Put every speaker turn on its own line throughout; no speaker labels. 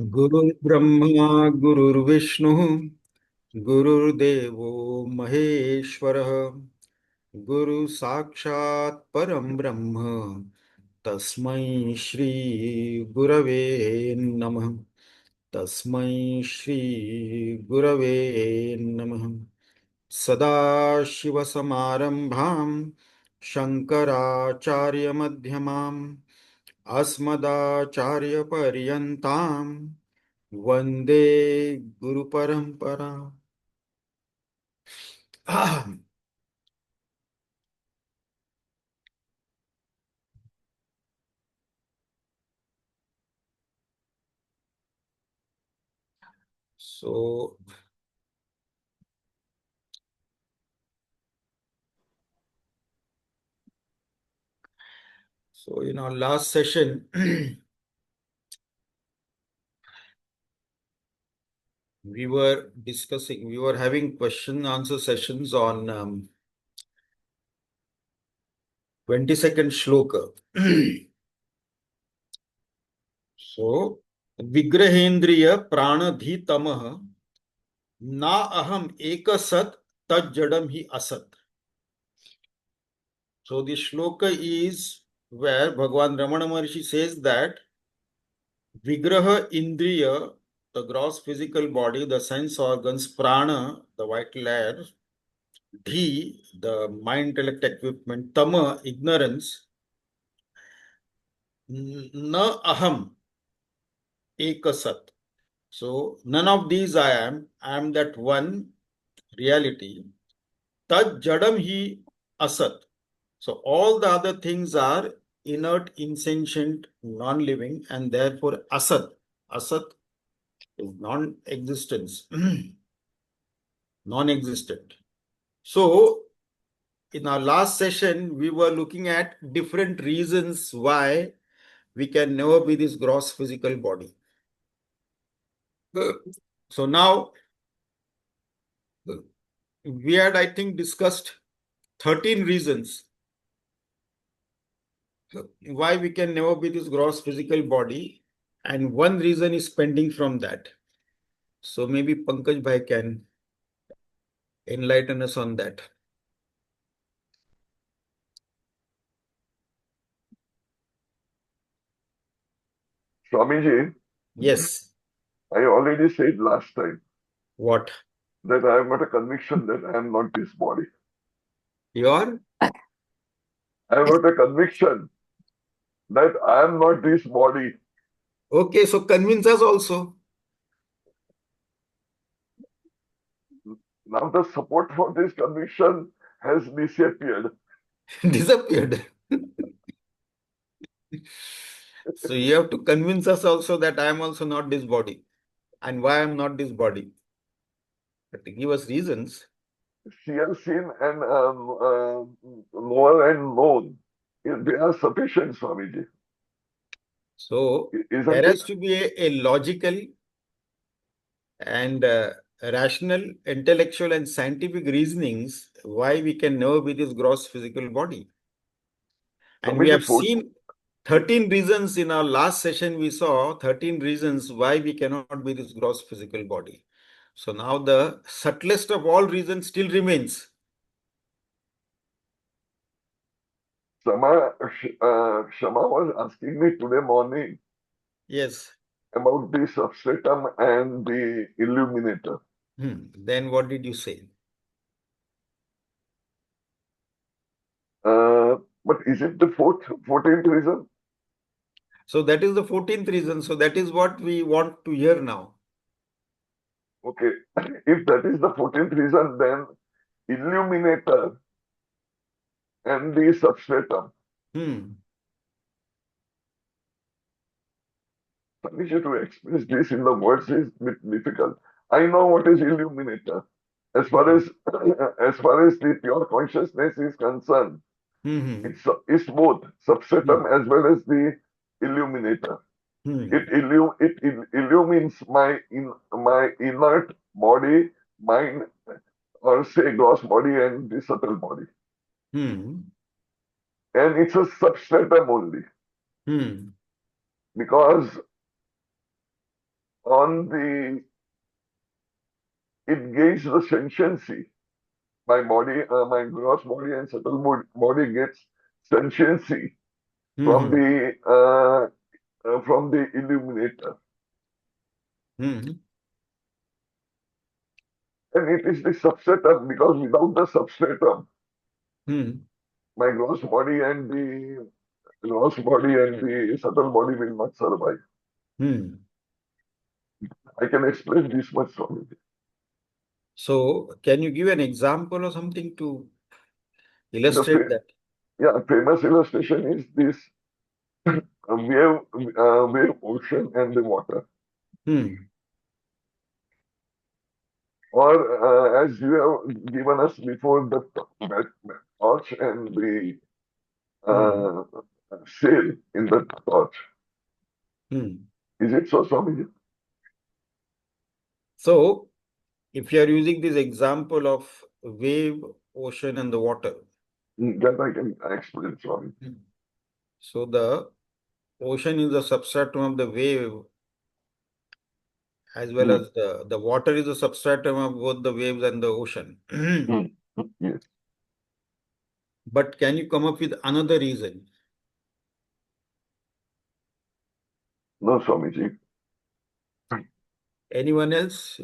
गुरुर्ब्रह्मा गुरुर्विष्णुः गुरुर्देवो महेश्वरः गुरु साक्षात् परं ब्रह्म तस्मै श्री गुरवे नमः तस्मै श्री गुरवे नमः सदाशिवसमारम्भां शङ्कराचार्यमध्यमाम् अस्मदाचार्यपर्यन्तां वन्दे गुरुपरम्परा. So, in our last session, we were having question answer sessions on 22nd shloka. So, Vigrahendriya pranadhi tamah na aham ekasat tajjadam hi asat. So, the shloka is where Bhagwan Ramana Maharshi says that Vigraha Indriya, the gross physical body, the sense organs, Prana, the vital air, Dhi, the mind intellect equipment, Tama, ignorance, Na Aham, Ekasat. So none of these I am that one reality. Tad Jadam Hi Asat. So all the other things are inert, insentient, non-living, and therefore Asat. Asat is non-existence, non-existent. So, in our last session, we were looking at different reasons why we can never be this gross physical body. So now, we had, I think, discussed 13 reasons why we can never be this gross physical body, and one reason is pending from that. So maybe Pankaj Bhai can enlighten us on that.
Swamiji,
Yes.
I already said last time
What?
that I have got a conviction that I am not this body.
You are?
I have got a conviction that I am not this body.
Okay, so convince us also.
Now the support for this conviction has disappeared.
Disappeared. So you have to convince us also that I am also not this body and why I am not this body. But to give us reasons.
Seer, seen and knower and known, they are sufficient, Swamiji.
So there
Isn't it?
has to be a logical and rational, intellectual and scientific reasonings why we can never be this gross physical body. And we
Swamiji,
have seen 13 reasons in our last session. We saw 13 reasons why we cannot be this gross physical body. So now the subtlest of all reasons still remains.
Shama was asking me today morning
Yes.
about the substratum and the illuminator.
Then what did you say?
But is it the 14th reason?
So that is the 14th reason. So that is what we want to hear now.
Okay, if that is the 14th reason, then illuminator and the substratum.
Hmm.
Tanisha, to express this in the words is a bit difficult. I know what is illuminator. As far
Hmm.
as as far as the pure consciousness is concerned,
Hmm.
it's both substratum
Hmm.
as well as the illuminator.
Hmm.
It illumines my inert body, mind, or say gross body and the subtle body.
Hmm.
And it's a substratum only
Hmm.
because on the, it gains the sentiency. My body, my gross body and subtle body gets sentiency from
Hmm.
the illuminator.
Hmm.
And it is the substratum, because without the substratum,
Hmm.
my gross body and the subtle body will not survive.
Hmm.
I can explain this much from it.
So, can you give an example or something to
The
illustrate that?
famous illustration is this wave ocean and the water.
Hmm.
Or as you have given us before, the torch and the
Hmm.
uh, sail in the torch.
Hmm.
Is it so, Swamiji?
So, if you are using this example of wave, ocean, and the water,
That I can explain, Swami.
hmm, so the ocean is the substratum of the wave, as well
Mm,
as the water is the substratum of both the waves and the ocean.
mm, yes.
But can you come up with another reason?
No, Swamiji.
Anyone else?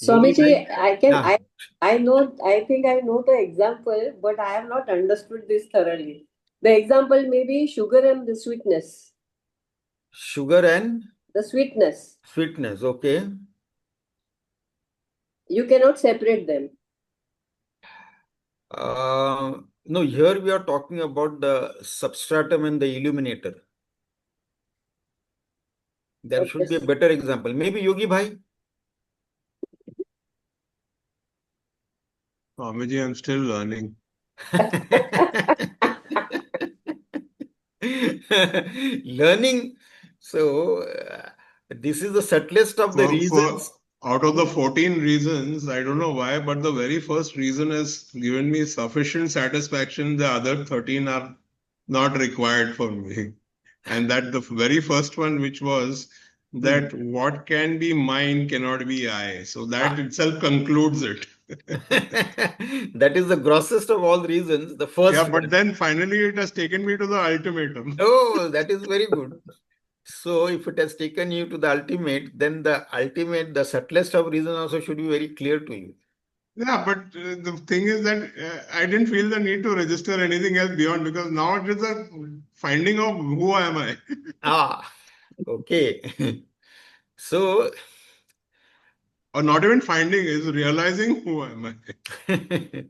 Yogi Bhai?
Swamiji, I can
Ah,
I know I think I know the example, but I have not understood this thoroughly. The example may be sugar and the sweetness.
sugar and
The sweetness.
sweetness. Okay.
You cannot separate them.
No, here we are talking about the substratum and the illuminator. There should
Okay.
be a better example. Maybe Yogi Bhai?
Swamiji, I'm still learning.
Learning. So, this is the subtlest of the
For
reasons.
out of the 14 reasons, I don't know why, but the very first reason has given me sufficient satisfaction. The other 13 are not required for me. And that the very first one, which was
Hmm.
that what can be mine cannot be I. So that
Ah.
itself concludes it.
That is the grossest of all reasons, the
Yeah,
first
but
one.
then finally it has taken me to the ultimatum.
Oh, that is very good. So, if it has taken you to the ultimate, then the ultimate, the subtlest of reason also should be very clear to you.
Yeah, but the thing is that I didn't feel the need to register anything else beyond, because now it is a finding of who am I.
Ah, okay. So,
Or not even finding, is realizing who am I.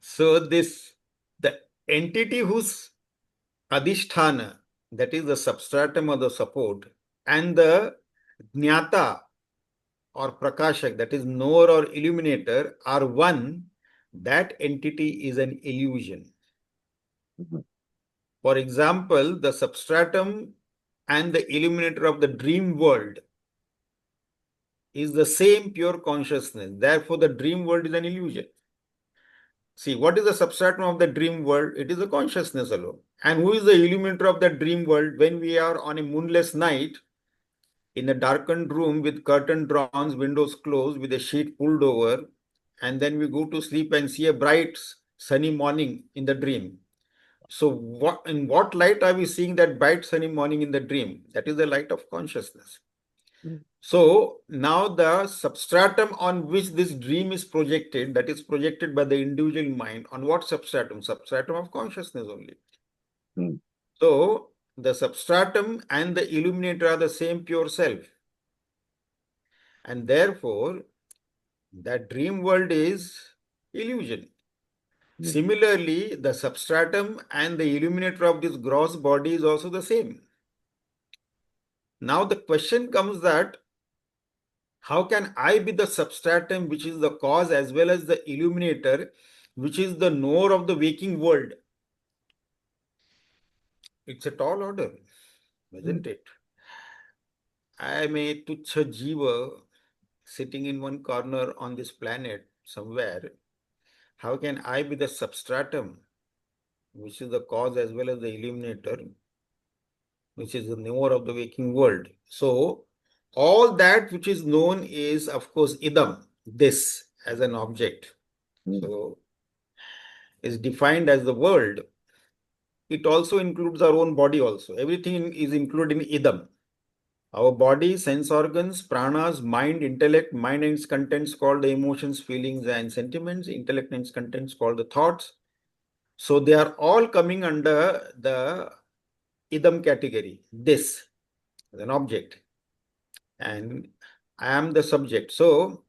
so the entity whose adhisthana, that is the substratum or the support, and the jnata or prakashak, that is knower or illuminator, are one, that entity is an illusion.
Mhm,
For example, the substratum and the illuminator of the dream world is the same pure consciousness. Therefore, the dream world is an illusion. See, what is the substratum of the dream world? It is the consciousness alone. And who is the illuminator of that dream world? When we are on a moonless night in a darkened room with curtain drawn, windows closed, with a sheet pulled over, and then we go to sleep and see a bright sunny morning in the dream. So, in what light are we seeing that bright sunny morning in the dream? That is the light of consciousness.
mm,
So now the substratum on which this dream is projected, that is projected by the individual mind, on what substratum? Substratum of consciousness only.
mm,
So the substratum and the illuminator are the same pure self. And therefore, that dream world is illusion.
mm,
Similarly, the substratum and the illuminator of this gross body is also the same. Now the question comes that how can I be the substratum which is the cause as well as the illuminator, which is the knower of the waking world? It's a tall order,
mm,
isn't it? I am a tuchha jiva sitting in one corner on this planet somewhere. How can I be the substratum, which is the cause as well as the illuminator, which is the knower of the waking world? So, all that which is known is, of course, idam, this as an object. So is defined as the world. It also includes our own body also. Everything is included in idam. Our body, sense organs, pranas, mind, intellect, mind and its contents called the emotions, feelings and sentiments, intellect and its contents called the thoughts. So they are all coming under the idam category, this as an object. And I am the subject. So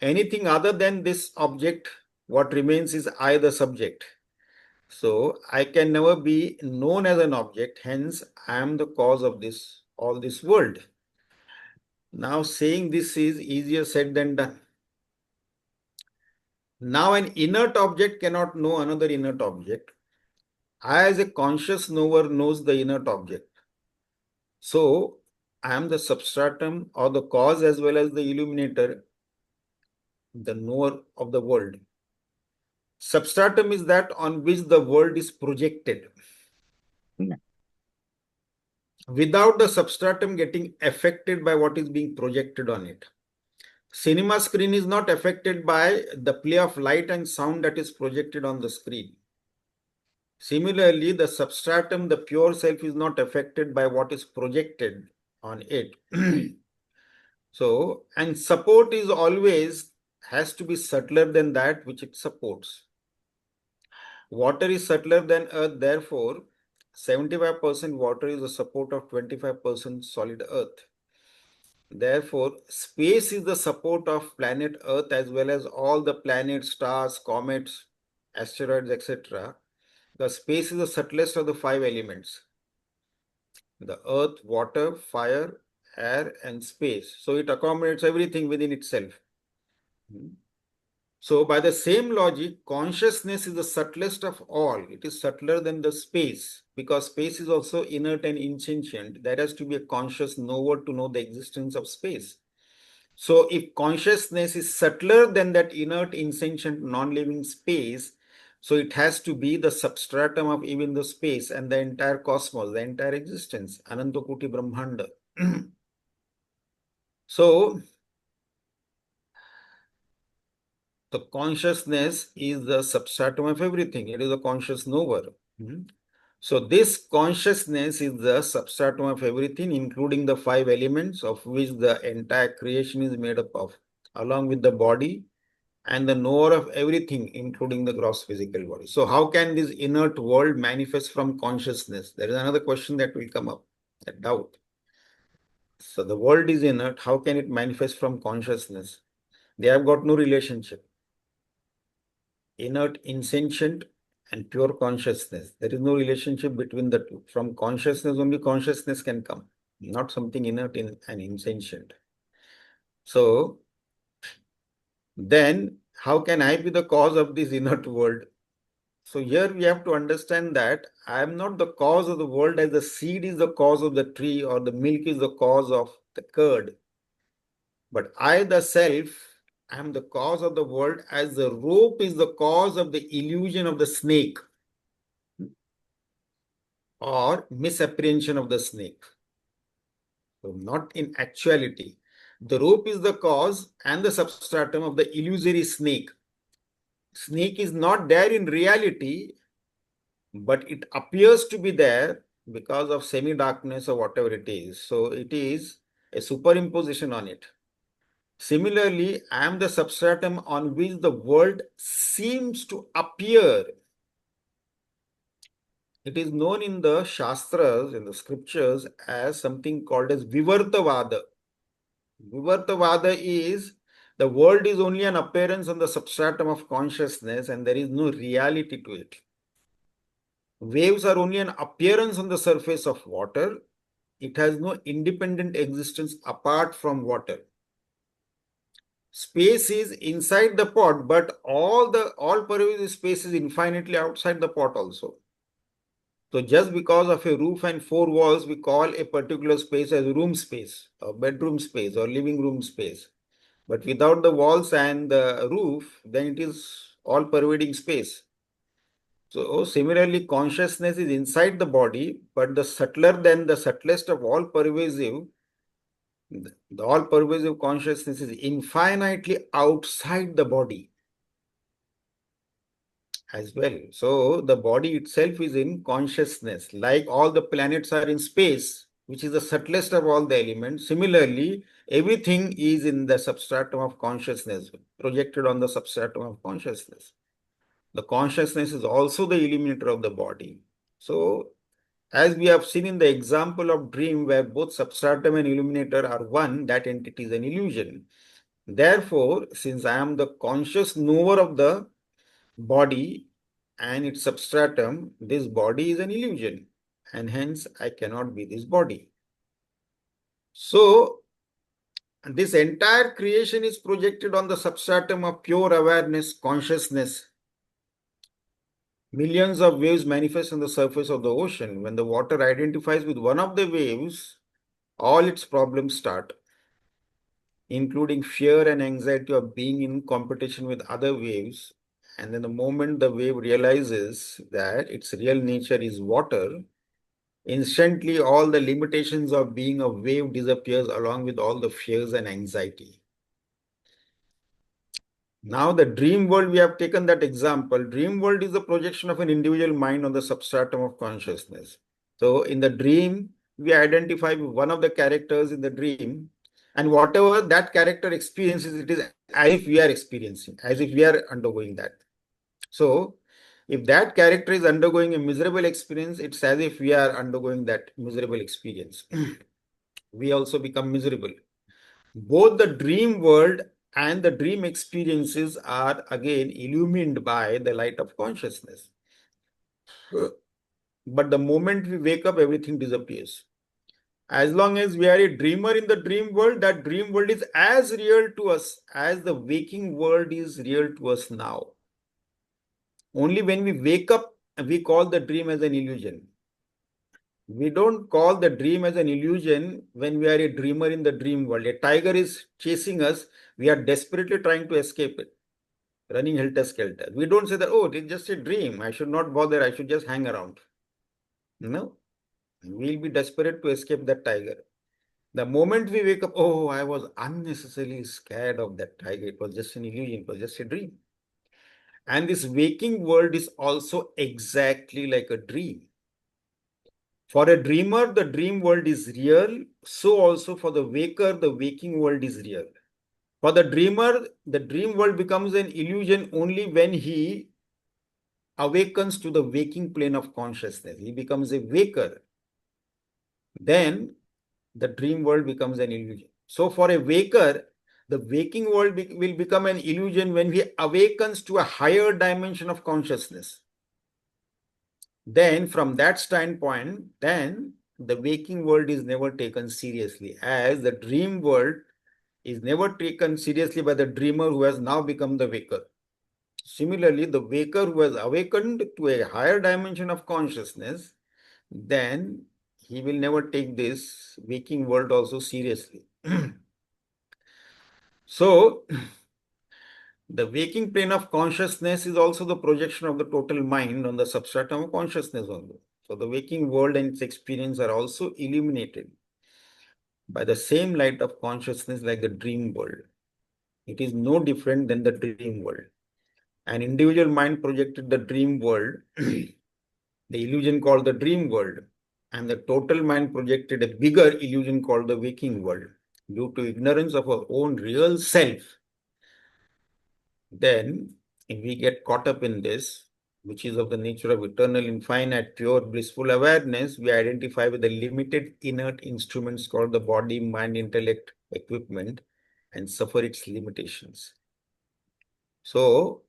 anything other than this object, what remains is I, the subject. So I can never be known as an object, hence I am the cause of this, all this world. Now saying this is easier said than done. Now an inert object cannot know another inert object. I as a conscious knower knows the inert object. So I am the substratum or the cause as well as the illuminator, the knower of the world. Substratum is that on which the world is projected. Without the substratum getting affected by what is being projected on it. Cinema screen is not affected by the play of light and sound that is projected on the screen. Similarly, the substratum, the pure self, is not affected by what is projected on it. So, and support is always has to be subtler than that which it supports. Water is subtler than earth, therefore, 75% water is the support of 25% solid earth. Therefore, space is the support of planet Earth as well as all the planets, stars, comets, asteroids, etc. The space is the subtlest of the 5 elements. The earth, water, fire, air, and space. So it accommodates everything within itself. So by the same logic, consciousness is the subtlest of all. It is subtler than the space because space is also inert and insentient. There has to be a conscious knower to know the existence of space. So if consciousness is subtler than that inert, insentient, non-living space, so it has to be the substratum of even the space and the entire cosmos, the entire existence, Anantakoti Brahmanda. So the consciousness is the substratum of everything. It is a conscious knower. So this consciousness is the substratum of everything, including the 5 elements of which the entire creation is made up of, along with the body and the knower of everything, including the gross physical body. So how can this inert world manifest from consciousness? There is another question that will come up, a doubt. So the world is inert. How can it manifest from consciousness? They have got no relationship. Inert, insentient, and pure consciousness. There is no relationship between the two. From consciousness, only consciousness can come, not something inert and insentient. So then how can I be the cause of this inert world? So here we have to understand that I am not the cause of the world as the seed is the cause of the tree or the milk is the cause of the curd. But I, the self, am the cause of the world as the rope is the cause of the illusion of the snake or misapprehension of the snake. So not in actuality. The rope is the cause and the substratum of the illusory snake. Snake is not there in reality, but it appears to be there because of semi-darkness or whatever it is. So it is a superimposition on it. Similarly, I am the substratum on which the world seems to appear. It is known in the Shastras, in the scriptures, as something called as Vivartavada. Vivartavada is the world is only an appearance on the substratum of consciousness and there is no reality to it. Waves are only an appearance on the surface of water. It has no independent existence apart from water. Space is inside the pot, but all pervasive space is infinitely outside the pot also. So just because of a roof and 4 walls, we call a particular space as room space, or bedroom space, or living room space. But without the walls and the roof, then it is all pervading space. So similarly, consciousness is inside the body, but the subtler than the subtlest of all pervasive The all-pervasive consciousness is infinitely outside the body as well. So the body itself is in consciousness, like all the planets are in space, which is the subtlest of all the elements. Similarly, everything is in the substratum of consciousness, projected on the substratum of consciousness. The consciousness is also the illuminator of the body. So, as we have seen in the example of dream where both substratum and illuminator are one, that entity is an illusion. Therefore, since I am the conscious knower of the body and its substratum, this body is an illusion, and hence I cannot be this body. So, this entire creation is projected on the substratum of pure awareness, consciousness. Millions of waves manifest on the surface of the ocean. When the water identifies with one of the waves, all its problems start, including fear and anxiety of being in competition with other waves. And then the moment the wave realizes that its real nature is water, instantly all the limitations of being a wave disappears along with all the fears and anxiety. Now the dream world, we have taken that example. Dream world is the projection of an individual mind on the substratum of consciousness. So in the dream, we identify with one of the characters in the dream, and whatever that character experiences, it is as if we are experiencing, as if we are undergoing that. So if that character is undergoing a miserable experience, it's as if we are undergoing that miserable experience. We also become miserable. Both the dream world and the dream experiences are again illumined by the light of consciousness. But the moment we wake up, everything disappears. As long as we are a dreamer in the dream world, that dream world is as real to us as the waking world is real to us now. Only when we wake up, we call the dream as an illusion. We don't call the dream as an illusion when we are a dreamer in the dream world. A tiger is chasing us. We are desperately trying to escape it, running helter-skelter. We don't say that, oh, it's just a dream. I should not bother. I should just hang around. No, we'll be desperate to escape that tiger. The moment we wake up, oh, I was unnecessarily scared of that tiger. It was just an illusion. It was just a dream. And this waking world is also exactly like a dream. For a dreamer, the dream world is real. So also for the waker, the waking world is real. For the dreamer, the dream world becomes an illusion only when he awakens to the waking plane of consciousness. He becomes a waker. Then the dream world becomes an illusion. So for a waker, the waking world will become an illusion when he awakens to a higher dimension of consciousness. Then from that standpoint, then the waking world is never taken seriously, as the dream world is never taken seriously by the dreamer who has now become the waker. Similarly, the waker who has awakened to a higher dimension of consciousness, then he will never take this waking world also seriously. So, the waking plane of consciousness is also the projection of the total mind on the substratum of consciousness only. So, the waking world and its experience are also illuminated by the same light of consciousness like the dream world. It is no different than the dream world. An individual mind projected the dream world, the illusion called the dream world, and the total mind projected a bigger illusion called the waking world. Due to ignorance of our own real self, then if we get caught up in this, which is of the nature of eternal, infinite, pure, blissful awareness, we identify with the limited inert instruments called the body, mind, intellect, equipment, and suffer its limitations. So,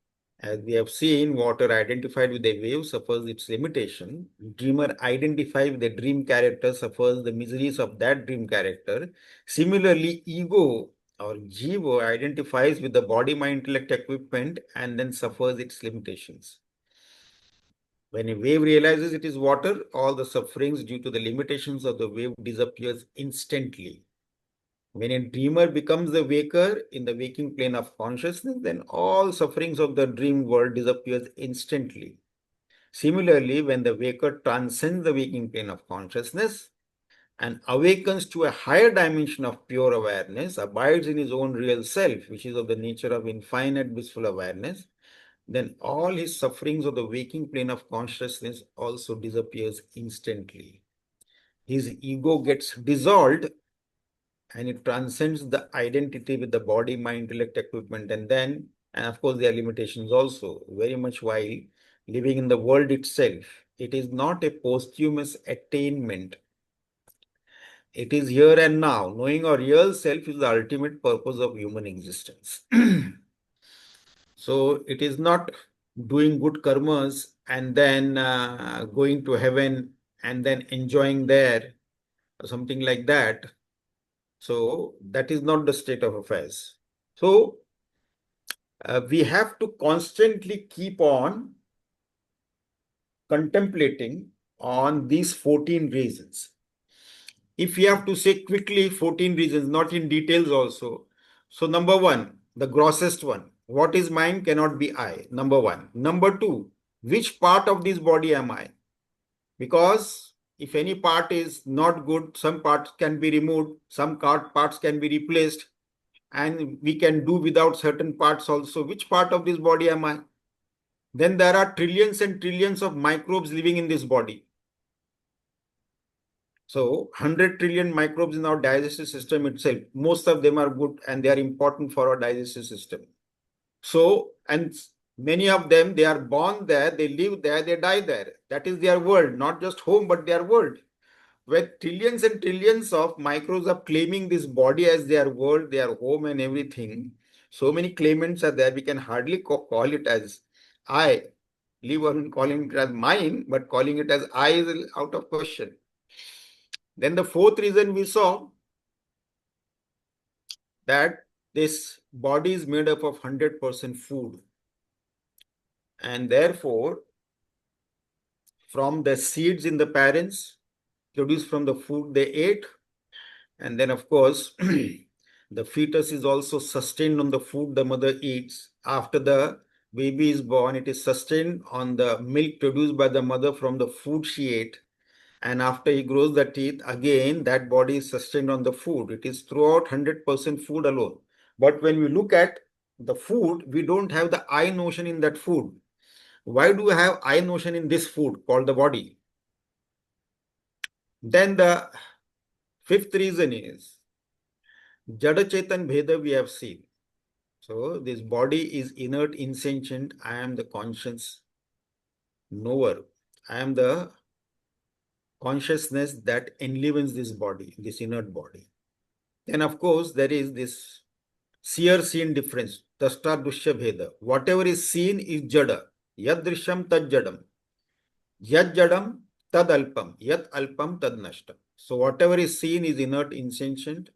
as we have seen, water identified with a wave suffers its limitation. Dreamer identified with a dream character suffers the miseries of that dream character. Similarly, ego or jiva identifies with the body, mind, intellect, equipment and then suffers its limitations. When a wave realizes it is water, all the sufferings due to the limitations of the wave disappears instantly. When a dreamer becomes the waker in the waking plane of consciousness, then all sufferings of the dream world disappears instantly. Similarly, when the waker transcends the waking plane of consciousness, and awakens to a higher dimension of pure awareness, abides in his own real self, which is of the nature of infinite blissful awareness, then all his sufferings of the waking plane of consciousness also disappears instantly. His ego gets dissolved and it transcends the identity with the body, mind, intellect, equipment, and of course, there are limitations also, very much while living in the world itself. It is not a posthumous attainment. It is here and now. Knowing our real self is the ultimate purpose of human existence. So it is not doing good karmas and then going to heaven and then enjoying there or something like that. So that is not the state of affairs. So we have to constantly keep on contemplating on these 14 reasons. If we have to say quickly 14 reasons, not in details also. So number one, the grossest one, what is mine cannot be I, number one. Number two, which part of this body am I? Because if any part is not good, some parts can be removed, some parts can be replaced, and we can do without certain parts also. Which part of this body am I? Then there are trillions and trillions of microbes living in this body. So 100 trillion microbes in our digestive system itself. Most of them are good and they are important for our digestive system. So, and many of them, they are born there, they live there, they die there. That is their world, not just home, but their world. Where trillions and trillions of microbes are claiming this body as their world, their home and everything. So many claimants are there, we can hardly call it as I. Leave on calling it as mine, but calling it as I is out of question. Then the fourth reason we saw that this body is made up of 100% food. And therefore, from the seeds in the parents, produced from the food they ate, and then of course, the fetus is also sustained on the food the mother eats. After the baby is born, it is sustained on the milk produced by the mother from the food she ate. And after he grows the teeth, again, that body is sustained on the food. It is throughout 100% food alone. But when we look at the food, we don't have the I notion in that food. Why do we have I notion in this food called the body? Then the fifth reason is Jada Chetan Bheda we have seen. So this body is inert, insentient. I am the conscious knower. I am the consciousness that enlivens this body, this inert body. Then of course there is this seer seen difference, Drashta Drushya Bheda. Whatever is seen is Jada. Yad Drishyam Tad Jadam. Yad Jadam Tad Alpam. Yad Alpam Tad Nashtam. So whatever is seen is inert, insentient,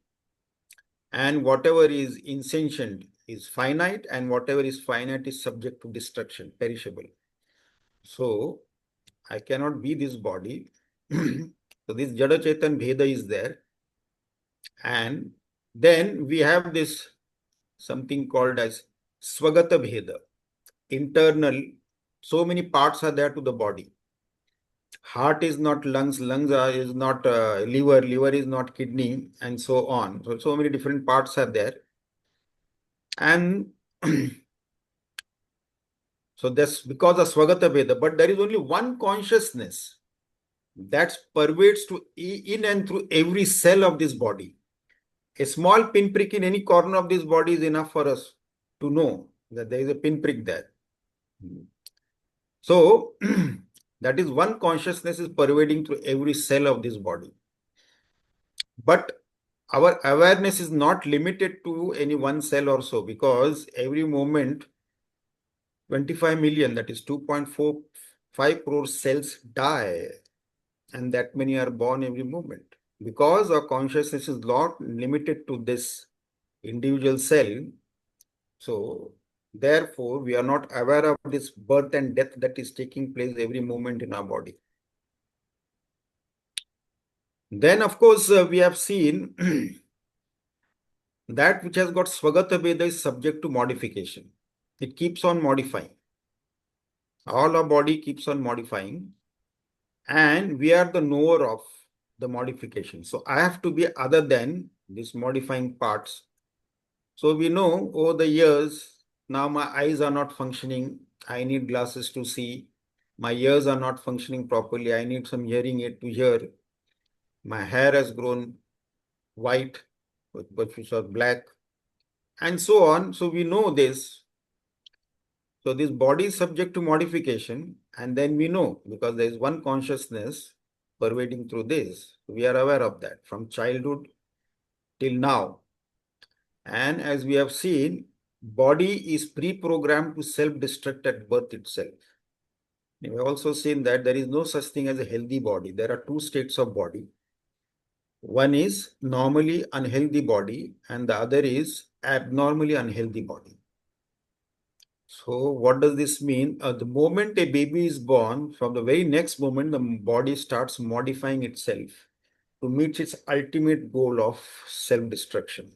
and whatever is insentient is finite, and whatever is finite is subject to destruction, perishable. So I cannot be this body. So this Jada Chetan Bheda is there. And then we have this something called as Swagata Bheda, internal. So many parts are there to the body. Heart is not lungs, is not liver, liver is not kidney, and so on. So many different parts are there. And so that's because of Swagata Veda. But there is only one consciousness that pervades to in and through every cell of this body. A small pinprick in any corner of this body is enough for us to know that there is a pinprick there. So that is one consciousness is pervading through every cell of this body. But our awareness is not limited to any one cell or so, because every moment 25 million, that is 2.45 crore cells die, and that many are born every moment. Because our consciousness is not limited to this individual cell, so therefore we are not aware of this birth and death that is taking place every moment in our body. Then of course we have seen that which has got Swagata Veda is subject to modification. It keeps on modifying. All our body keeps on modifying, and we are the knower of the modification. So I have to be other than these modifying parts. So we know over the years, now my eyes are not functioning. I need glasses to see. My ears are not functioning properly. I need some hearing aid to hear. My hair has grown white, but which was black, and so on. So we know this. So this body is subject to modification, and then we know because there is one consciousness pervading through this. We are aware of that from childhood till now. And as we have seen, body is pre-programmed to self-destruct at birth itself. We have also seen that there is no such thing as a healthy body. There are two states of body. One is normally unhealthy body, and the other is abnormally unhealthy body. So what does this mean? The moment a baby is born, from the very next moment, the body starts modifying itself to meet its ultimate goal of self-destruction.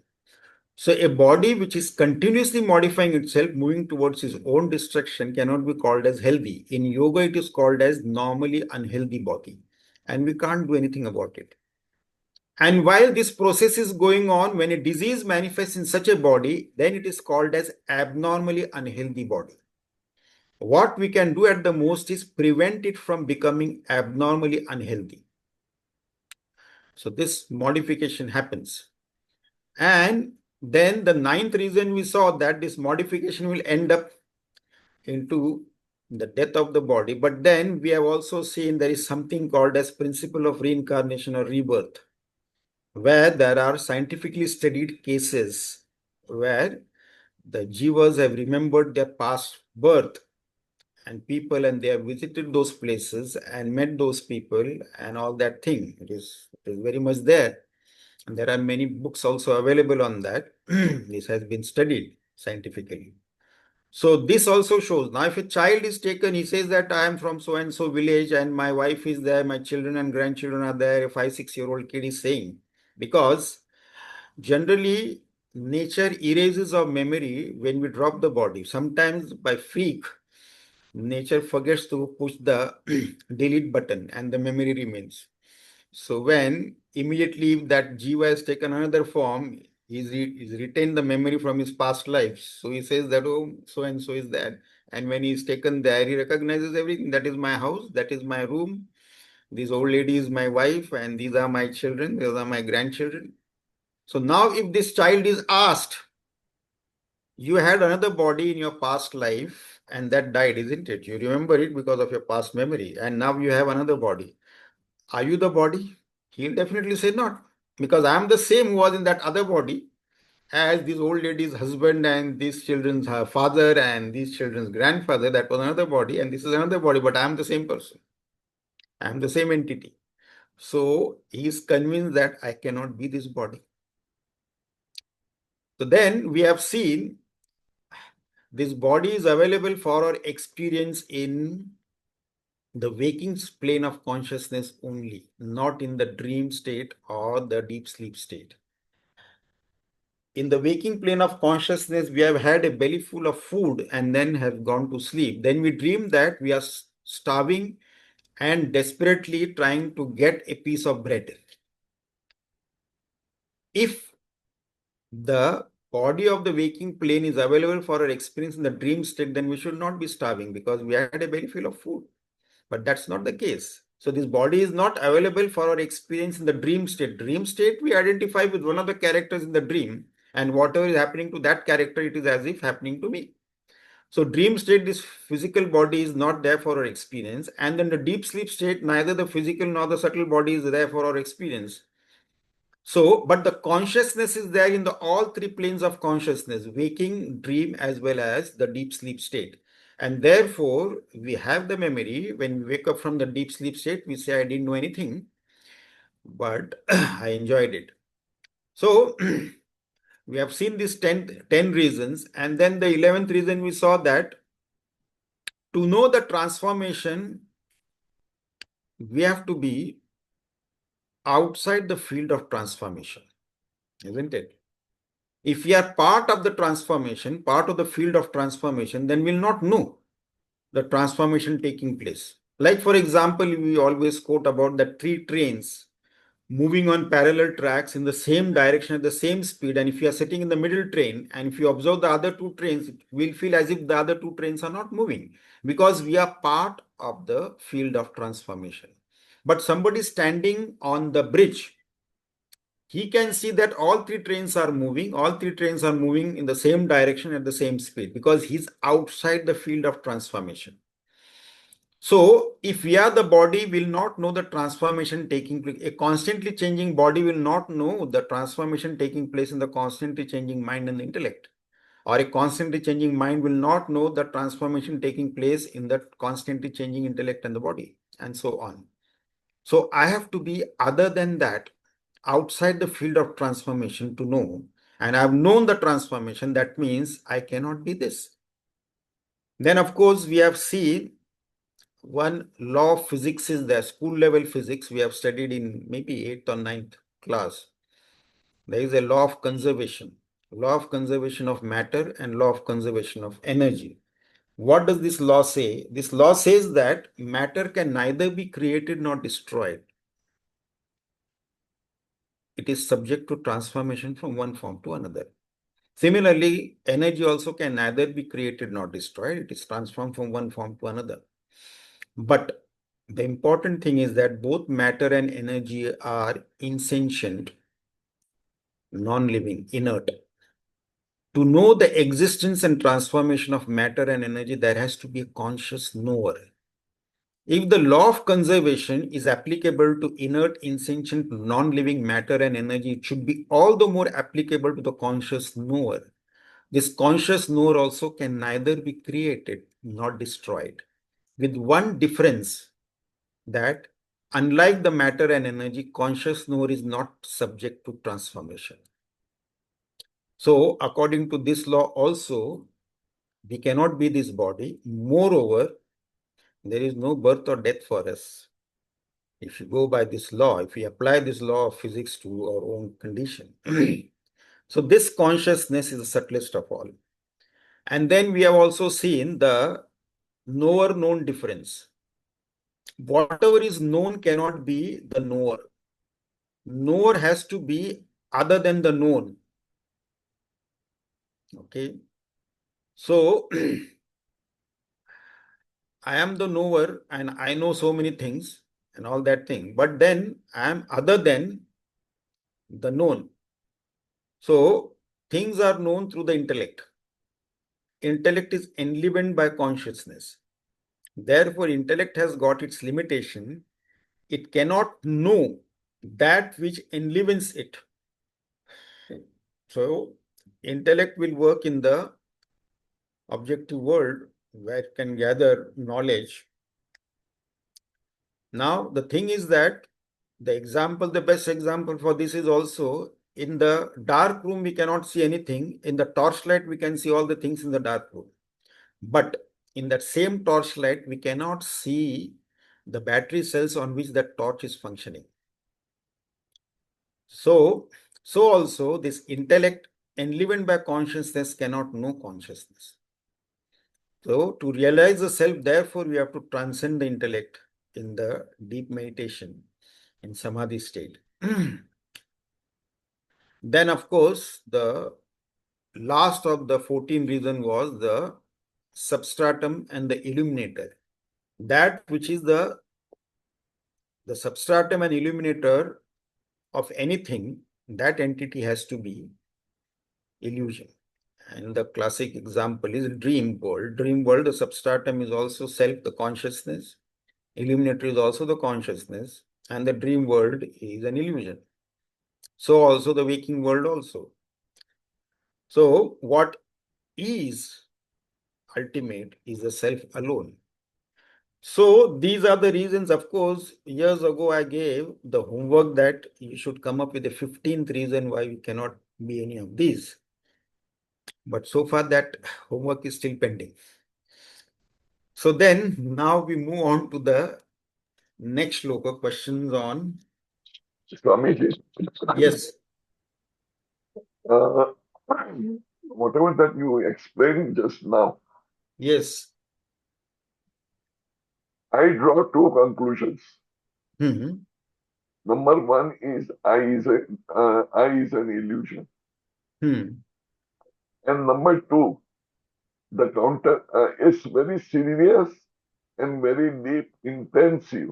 So a body which is continuously modifying itself, moving towards its own destruction, cannot be called as healthy. In yoga, it is called as normally unhealthy body, and we can't do anything about it. And while this process is going on, when a disease manifests in such a body, then it is called as abnormally unhealthy body. What we can do at the most is prevent it from becoming abnormally unhealthy. So this modification happens. And then the ninth reason we saw that this modification will end up into the death of the body. But then we have also seen there is something called as principle of reincarnation or rebirth, where there are scientifically studied cases where the jivas have remembered their past birth and people, and they have visited those places and met those people and all that thing. It is very much there. And there are many books also available on that. This has been studied scientifically. So this also shows, now if a child is taken, he says that I am from so and so village and my wife is there, my children and grandchildren are there, a 5-6-year-old kid is saying, because generally nature erases our memory when we drop the body. Sometimes by freak, nature forgets to push the delete button and the memory remains. So when immediately that jiva has taken another form, he's retained the memory from his past lives. So he says that, oh, so and so is that. And when he's taken there, he recognizes everything. That is my house, that is my room. This old lady is my wife, and these are my children, these are my grandchildren. So now if this child is asked, you had another body in your past life and that died, isn't it? You remember it because of your past memory, and now you have another body. Are you the body? He'll definitely say not, because I am the same who was in that other body as this old lady's husband and these children's father and these children's grandfather. That was another body, and this is another body, but I am the same person. I am the same entity. So he is convinced that I cannot be this body. So then we have seen this body is available for our experience in the waking plane of consciousness only, not in the dream state or the deep sleep state. In the waking plane of consciousness, we have had a belly full of food and then have gone to sleep. Then we dream that we are starving and desperately trying to get a piece of bread. If the body of the waking plane is available for our experience in the dream state, then we should not be starving because we had a belly full of food. But that's not the case. So this body is not available for our experience in the dream state. Dream state, we identify with one of the characters in the dream, and whatever is happening to that character, it is as if happening to me. So dream state, this physical body is not there for our experience. And then the deep sleep state, neither the physical nor the subtle body is there for our experience. So, but the consciousness is there in the all three planes of consciousness, waking, dream, as well as the deep sleep state. And therefore, we have the memory. When we wake up from the deep sleep state, we say, I didn't know anything, but I enjoyed it. So, we have seen these 10 reasons. And then the 11th reason we saw that to know the transformation, we have to be outside the field of transformation, isn't it? If we are part of the transformation, part of the field of transformation, then we'll not know the transformation taking place. Like, for example, we always quote about the three trains moving on parallel tracks in the same direction at the same speed, and if you are sitting in the middle train and if you observe the other two trains, it will feel as if the other two trains are not moving because we are part of the field of transformation. But somebody standing on the bridge, he can see that all three trains are moving in the same direction at the same speed because he's outside the field of transformation. So, if we are the body, will not know the transformation taking place. A constantly changing body will not know the transformation taking place in the constantly changing mind and the intellect. Or a constantly changing mind will not know the transformation taking place in the constantly changing intellect and the body, and so on. So, I have to be other than that, outside the field of transformation to know. And I've known the transformation, that means I cannot be this. Then, of course, we have seen one law of physics is there, school level physics we have studied in maybe 8th or 9th class. There is a law of conservation of matter and law of conservation of energy. What does this law say? This law says that matter can neither be created nor destroyed. It is subject to transformation from one form to another. Similarly, energy also can neither be created nor destroyed. It is transformed from one form to another. But the important thing is that both matter and energy are insentient, non-living, inert. To know the existence and transformation of matter and energy, there has to be a conscious knower. If the law of conservation is applicable to inert, insentient, non-living matter and energy, it should be all the more applicable to the conscious knower. This conscious knower also can neither be created nor destroyed, with one difference, that unlike the matter and energy, conscious knower is not subject to transformation. So, according to this law also, we cannot be this body. Moreover, there is no birth or death for us. If you go by this law, if we apply this law of physics to our own condition. So this consciousness is the subtlest of all. And then we have also seen the knower-known difference. Whatever is known cannot be the knower. Knower has to be other than the known. Okay. So I am the knower and I know so many things and all that thing, but then I am other than the known. So things are known through the intellect. Intellect is enlivened by consciousness. Therefore, intellect has got its limitation. It cannot know that which enlivens it. So intellect will work in the objective world where it can gather knowledge. Now, the thing is that the best example for this is also in the dark room, we cannot see anything. In the torchlight, we can see all the things in the dark room. But in that same torchlight, we cannot see the battery cells on which that torch is functioning. So also this intellect enlivened by consciousness cannot know consciousness. So to realize the self, therefore, we have to transcend the intellect in the deep meditation in samadhi state. Then, of course, the last of the 14 reasons was the substratum and the illuminator. That which is the substratum and illuminator of anything, that entity has to be illusion. And the classic example is dream world. Dream world, the substratum is also self, the consciousness. Illuminator is also the consciousness. And the dream world is an illusion. So also the waking world also. So what is ultimate is the self alone. So these are the reasons. Of course, years ago I gave the homework that you should come up with a 15th reason why we cannot be any of these. But so far that homework is still pending. So then now we move on to the next shloka, questions on.
Swamiji,
Yes.
uh, whatever that you explained just now,
Yes.
I draw two conclusions.
Hmm.
Number one is I is an illusion.
Hmm.
And number two, the counter is very serious and very deep, intensive.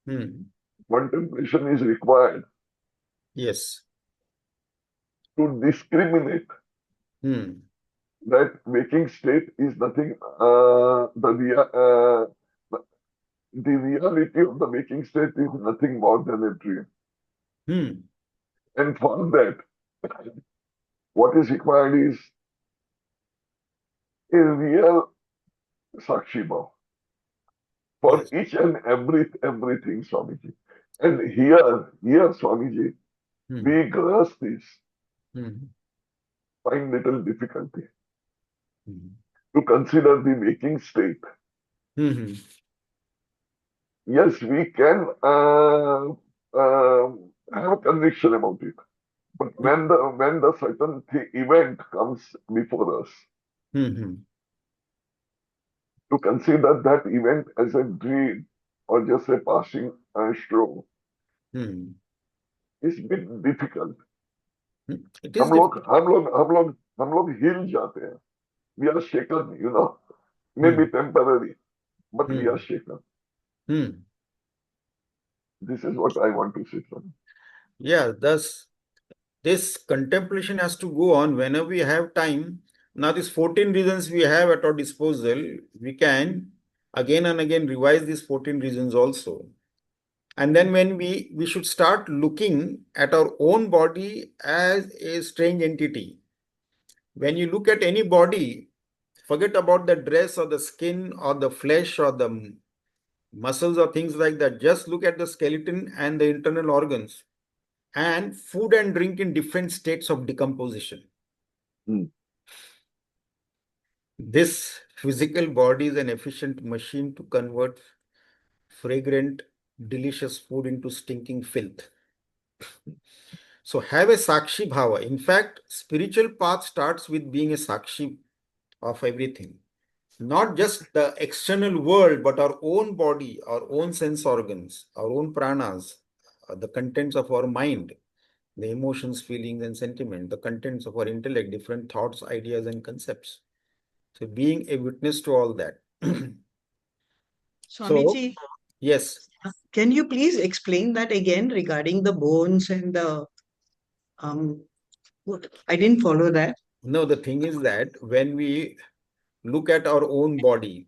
Hmm.
Contemplation is required
Yes.
to discriminate
Hmm.
that waking state is nothing, the reality of the waking state is nothing more than a dream.
Hmm.
And for that, what is required is a real Sakshi Bhav for
Yes.
each and everything, Swamiji. And here, Swamiji,
Hmm.
we grasp this,
Hmm.
find little difficulty
Hmm.
to consider the waking state.
Hmm.
Yes, we can have a conviction about it. But when the certain event comes before us,
Hmm.
to consider that event as a dream or just a passing stroke
Hmm.
is a bit difficult.
Hmm. It is
हम लोग
difficult.
हम लोग हम लोग हम लोग हिल जाते हैं. We are shaken, maybe
Hmm.
temporary, but we are
Hmm.
shaken.
Hmm.
This is what I want to say, sir.
Yeah, thus this contemplation has to go on whenever we have time. Now, these 14 reasons we have at our disposal, we can again and again revise these 14 reasons also. And then when we should start looking at our own body as a strange entity. When you look at any body, forget about the dress or the skin or the flesh or the muscles or things like that. Just look at the skeleton and the internal organs and food and drink in different states of decomposition.
Hmm.
This physical body is an efficient machine to convert fragrant, delicious food into stinking filth. So have a Sakshi Bhava. In fact, spiritual path starts with being a Sakshi of everything. Not just the external world, but our own body, our own sense organs, our own pranas, the contents of our mind, the emotions, feelings, and sentiment, the contents of our intellect, different thoughts, ideas, and concepts. So being a witness to all that. So,
Swamiji,
yes.
can you please explain that again regarding the bones and the um I didn't follow that.
No, the thing is that when we look at our own body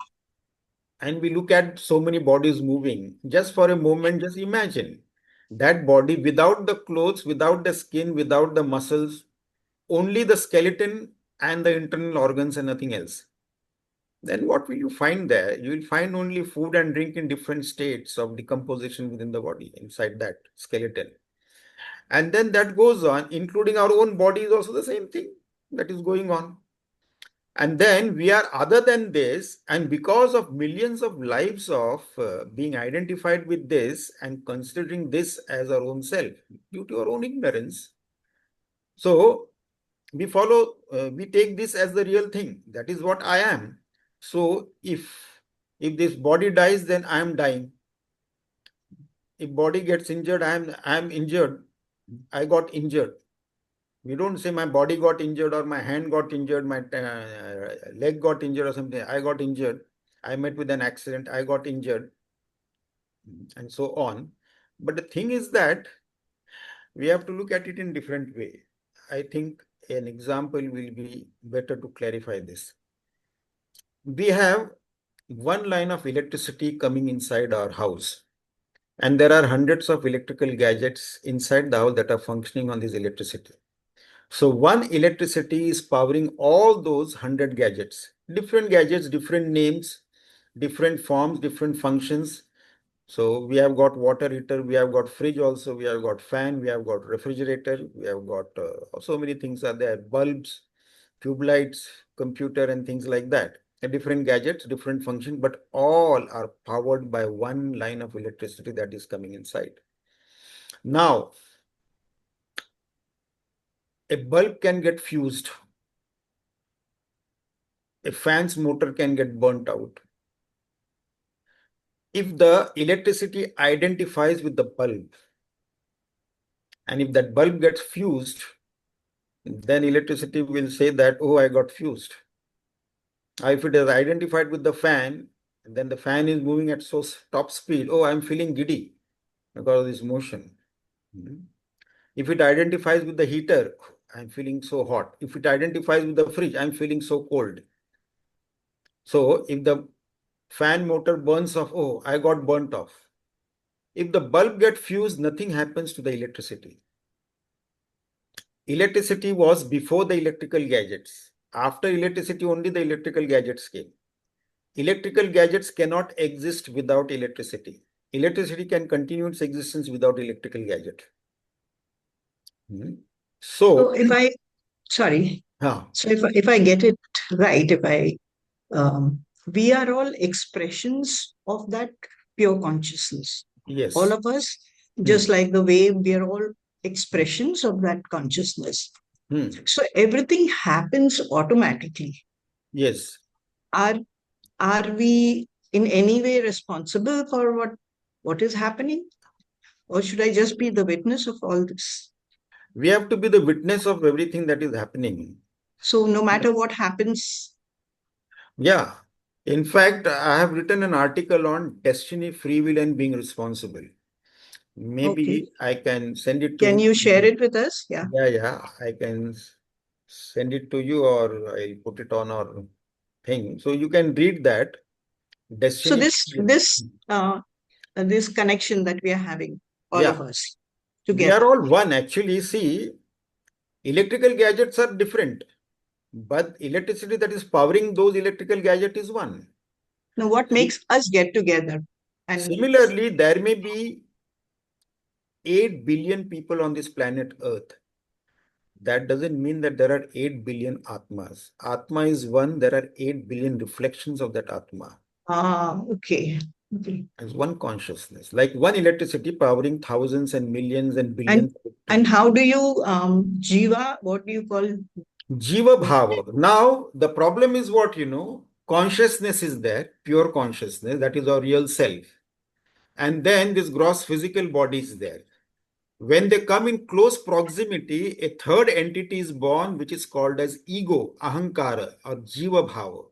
and we look at so many bodies moving, just for a moment, just imagine that body without the clothes, without the skin, without the muscles, only the skeleton and the internal organs and nothing else. Then what will you find there? You will find only food and drink in different states of decomposition within the body, inside that skeleton. And then that goes on, including our own body is also the same thing that is going on. And then we are other than this, and because of millions of lives of being identified with this and considering this as our own self, due to our own ignorance. So we take this as the real thing. That is what I am. So if this body dies, then I am dying. If body gets injured, I am injured. I got injured. We don't say my body got injured or my hand got injured, my leg got injured or something. I got injured. I met with an accident. I got injured, and so on. But the thing is that we have to look at it in different way. I think an example will be better to clarify this. We have one line of electricity coming inside our house, and there are hundreds of electrical gadgets inside the house that are functioning on this electricity. So one electricity is powering all those 100 gadgets, different names, different forms, different functions. So we have got water heater, we have got fridge also, we have got fan, we have got refrigerator, we have got so many things are there, bulbs, tube lights, computer and things like that. Different gadgets, different function, but all are powered by one line of electricity that is coming inside. Now, a bulb can get fused. A fan's motor can get burnt out. If the electricity identifies with the bulb, And if that bulb gets fused, then electricity will say that, oh, I got fused. If it is identified with the fan, then the fan is moving at so top speed. Oh, I'm feeling giddy because of this motion. Mhm. If it identifies with the heater, I'm feeling so hot. If it identifies with the fridge, I'm feeling so cold. So if the fan motor burns off, oh, I got burnt off. If the bulb gets fused, nothing happens to the electricity. Electricity was before the electrical gadgets. After electricity, only the electrical gadgets came. Electrical gadgets cannot exist without electricity. Electricity can continue its existence without electrical gadget. Hmm.
So
So,
if I, sorry,
huh,
so if I get it right, we are all expressions of that pure consciousness. All
yes.
of us,
Hmm.
just like the way we are all expressions of that consciousness.
Hmm.
So everything happens automatically.
Yes.
Are are we in any way responsible for what is happening? Or should I just be the witness of all this?
We have to be the witness of everything that is happening.
So no matter what happens,
Yeah. In fact, I have written an article on destiny, free will, and being responsible.
okay.
Maybe I can send it to
Can you share
you.
it with us? Yeah.
Yeah, I can send it to you, or I'll put it on our thing. So you can read that.
So
Destiny.
this connection that we are having, all
Yeah,
of us
we are
together.
all one. Actually, see, electrical gadgets are different, but electricity that is powering those electrical gadgets is one.
Now, what
See,
makes us get together? And
similarly, there may be 8 billion people on this planet Earth. That doesn't mean that there are 8 billion Atmas. Atma is one, there are 8 billion reflections of that Atma.
okay. Okay.
As one consciousness, like one electricity powering thousands and millions and
And
billions of
and
trees.
how do you jiva? What do you call?
Jiva Bhava. Now, the problem is what, consciousness is there, pure consciousness, that is our real self. And then this gross physical body is there. When they come in close proximity, a third entity is born, which is called as ego, ahankara, or jiva bhava.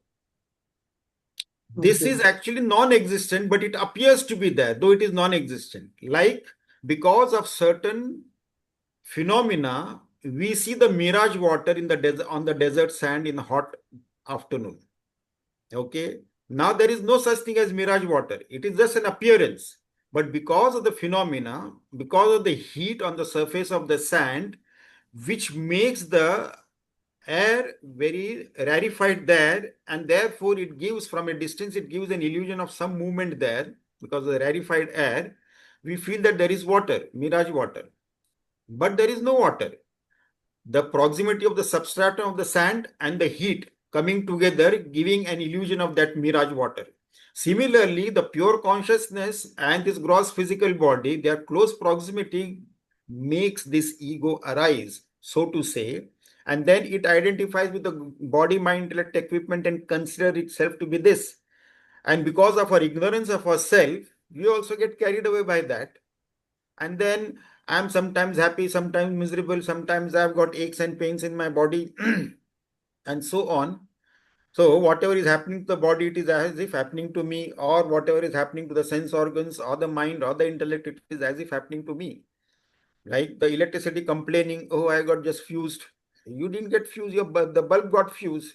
This
Okay.
is actually non-existent, but it appears to be there, though it is non-existent. Like, because of certain phenomena, we see the mirage water in the desert, on the desert sand in a hot afternoon. Okay. Now there is no such thing as mirage water. It is just an appearance. But because of the phenomena, because of the heat on the surface of the sand, which makes the air very rarefied there, and therefore it gives from a distance, it gives an illusion of some movement there because of the rarefied air. We feel that there is water, mirage water, but there is no water. The proximity of the substratum of the sand and the heat coming together, giving an illusion of that mirage water. Similarly, the pure consciousness and this gross physical body, their close proximity makes this ego arise, so to say, and then it identifies with the body, mind, intellect, equipment and consider itself to be this. And because of our ignorance of ourself, we also get carried away by that. And then I'm sometimes happy, sometimes miserable, sometimes I've got aches and pains in my body, and so on. So, whatever is happening to the body, it is as if happening to me, or whatever is happening to the sense organs, or the mind, or the intellect, it is as if happening to me. Like the electricity complaining, oh, I got just fused. You didn't get fused, the bulb got fused.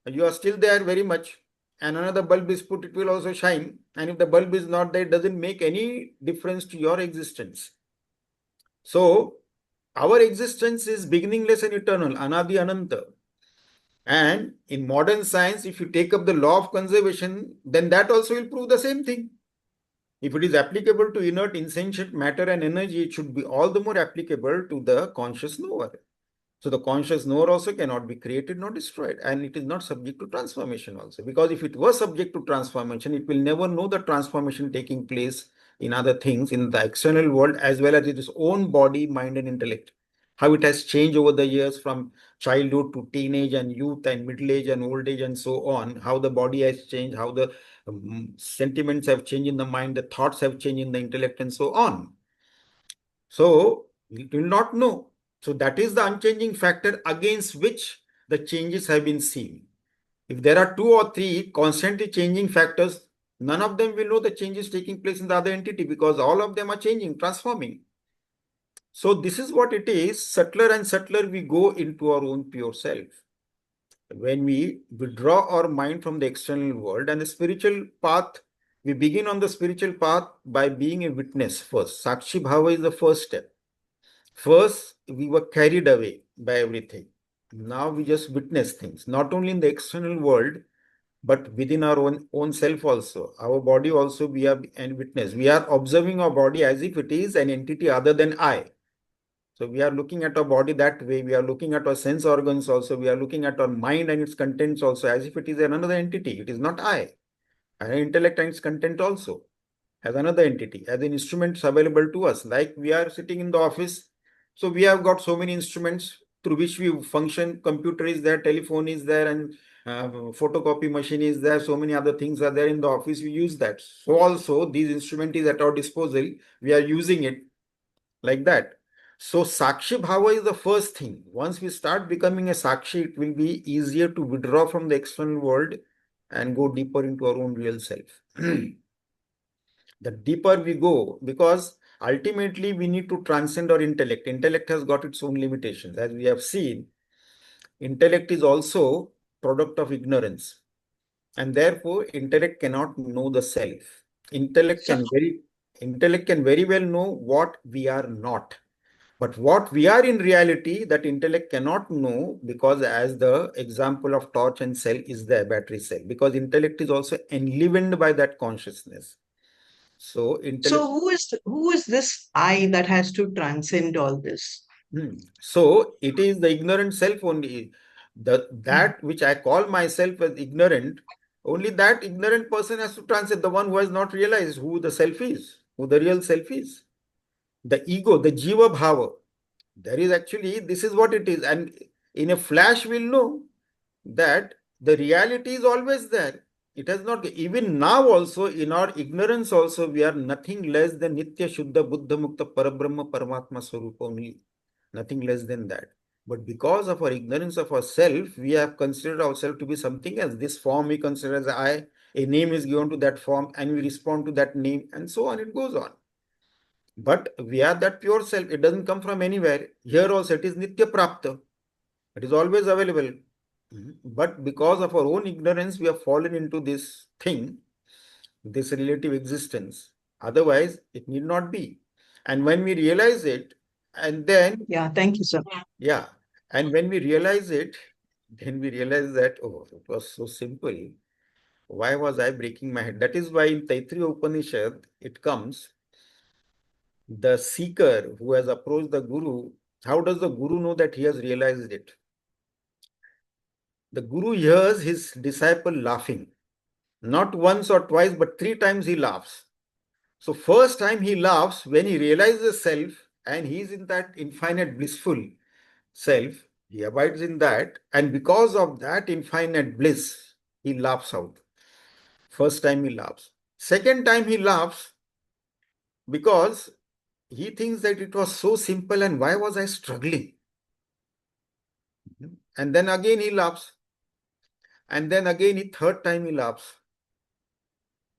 You are still there very much. And another bulb is put, it will also shine. And if the bulb is not there, it doesn't make any difference to your existence. So, our existence is beginningless and eternal, Anadi Ananta. And in modern science, if you take up the law of conservation, then that also will prove the same thing. If it is applicable to inert, insentient matter and energy, it should be all the more applicable to the conscious knower. So the conscious knower also cannot be created nor destroyed, and it is not subject to transformation also. Because if it was subject to transformation, it will never know the transformation taking place in other things in the external world as well as its own body, mind, and intellect. How it has changed over the years from childhood to teenage and youth and middle age and old age and so on. How the body has changed, how the sentiments have changed in the mind, the thoughts have changed in the intellect, and so on. So We will not know. So that is the unchanging factor against which the changes have been seen. If there are two or three constantly changing factors, none of them will know the changes taking place in the other entity because all of them are changing, transforming. So this is what it is. Subtler and subtler we go into our own pure self. When we withdraw our mind from the external world and the spiritual path, we begin on the spiritual path by being a witness first. Sakshi Bhava is the first step. First, we were carried away by everything. Now we just witness things, not only in the external world, but within our own self also. Our body also we are and witness. We are observing our body as if it is an entity other than I. So we are looking at our body that way. We are looking at our sense organs also. We are looking at our mind and its contents also as if it is another entity. It is not I. Our intellect and its content also as another entity, as an instruments available to us. Like we are sitting in the office, so we have got so many instruments through which we function. Computer is there, telephone is there, and photocopy machine is there. So many other things are there in the office. We use that. So also these instrument is at our disposal. We are using it like that. So Sakshi Bhava is the first thing. Once we start becoming a Sakshi, it will be easier to withdraw from the external world and go deeper into our own real self. The deeper we go, because ultimately we need to transcend our intellect. Intellect has got its own limitations. As we have seen, intellect is also product of ignorance. And therefore, intellect cannot know the self. Intellect
So,
can very well know what we are not. But what we are in reality, that intellect cannot know, because as the example of torch and cell is the battery cell, because intellect is also enlivened by that consciousness. So
so
intellect.
who is this I that has to transcend all this?
So it is the ignorant self only.
Hmm.
That which I call myself as ignorant, only that ignorant person has to transcend, the one who has not realized who the self is, who the real self is. The ego, the jiva bhava. There is actually, this is what it is. And in a flash, we'll know that the reality is always there. It has not, even now also, in our ignorance also, we are nothing less than Nitya Shuddha Buddha Mukta Parabrahma Paramatma Swarupa only. Nothing less than that. But because of our ignorance of ourself, we have considered ourselves to be something else. This form we consider as I, a name is given to that form, and we respond to that name, and so on, it goes on. But we are that pure self. It doesn't come from anywhere. Here also it is Nitya Prapta. It is always available. But because of our own ignorance, we have fallen into this thing, this relative existence. Otherwise, it need not be. And when we realize it, and then,
Yeah, thank you, sir.
yeah, and when we realize it, then we realize that, oh, it was so simple. Why was I breaking my head? That is why in Taittiriya Upanishad, it comes, the seeker who has approached the Guru, how does the Guru know that he has realized it? The Guru hears his disciple laughing. Not once or twice, but three times he laughs. So first time he laughs when he realizes self and he is in that infinite blissful self. He abides in that, and because of that infinite bliss, he laughs out. First time he laughs. Second time he laughs because he thinks that it was so simple and why was I struggling? And then again he laughs. And then again, third time he laughs,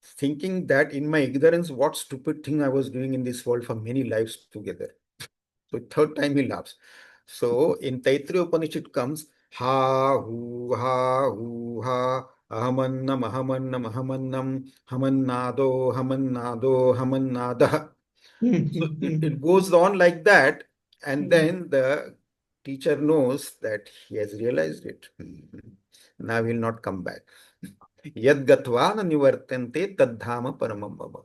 thinking that in my ignorance, what stupid thing I was doing in this world for many lives together. So third time he laughs. So in Taittiriya Upanishad comes ha hu ha ahamannam ahamannam ahamannam hamannado hamannada. So it goes on like that, and then the teacher knows that he has realized it. Now he will not come back. Yad gatva na nivartante tadhama paramam bhava.